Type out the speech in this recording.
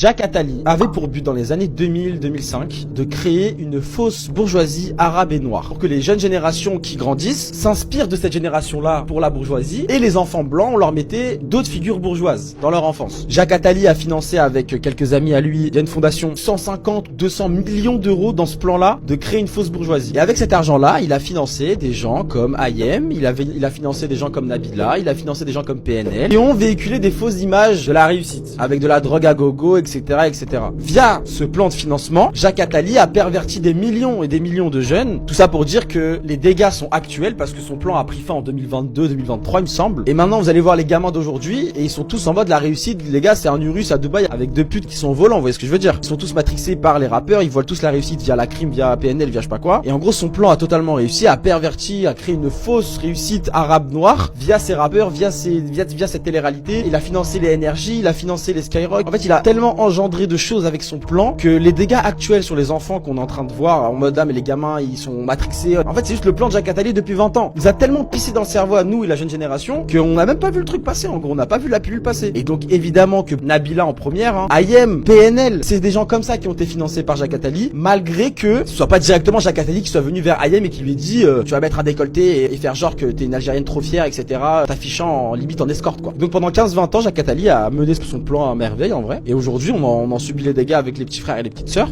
Jacques Attali avait pour but dans les années 2000-2005 de créer une fausse bourgeoisie arabe et noire pour que les jeunes générations qui grandissent s'inspirent de cette génération-là pour la bourgeoisie et les enfants blancs, on leur mettait d'autres figures bourgeoises dans leur enfance. Jacques Attali a financé avec quelques amis à lui, il y a une fondation, 150-200 millions d'euros dans ce plan-là de créer une fausse bourgeoisie. Et avec cet argent-là, il a financé des gens comme Ayem, il a financé des gens comme Nabila, il a financé des gens comme PNL et ont véhiculé des fausses images de la réussite avec de la drogue à gogo, etc. etc. Via ce plan de financement, Jacques Attali a perverti des millions et des millions de jeunes. Tout ça pour dire que les dégâts sont actuels parce que son plan a pris fin en 2022-2023 il me semble. Et maintenant vous allez voir les gamins d'aujourd'hui et ils sont tous en mode la réussite. Les gars, c'est un Urus à Dubaï avec deux putes qui sont au volant, vous voyez ce que je veux dire. Ils sont tous matrixés par les rappeurs, ils voient tous la réussite via la crime, via PNL, via je sais pas quoi. Et en gros son plan a totalement réussi, a perverti, a créé une fausse réussite arabe noire via ses rappeurs, via cette télé-réalité. Il a financé les énergies, il a financé les Skyrock. En fait il a tellement engendré de choses avec son plan que les dégâts actuels sur les enfants qu'on est en train de voir en mode mais les gamins ils sont matrixés, en fait c'est juste le plan de Jacques Attali depuis 20 ans. Il nous a tellement pissé dans le cerveau à nous et la jeune génération qu'on n'a même pas vu le truc passer, en gros on n'a pas vu la pilule passer. Et donc évidemment que Nabila en première, Ayem, PNL, c'est des gens comme ça qui ont été financés par Jacques Attali, malgré que ce soit pas directement Jacques Attali qui soit venu vers Ayem et qui lui ait dit tu vas mettre un décolleté et faire genre que t'es une Algérienne trop fière, etc., t'affichant en limite en escorte quoi. Donc pendant 15-20 ans Jacques Attali a mené son plan à merveille en vrai, et aujourd'hui on en subit les dégâts avec les petits frères et les petites sœurs.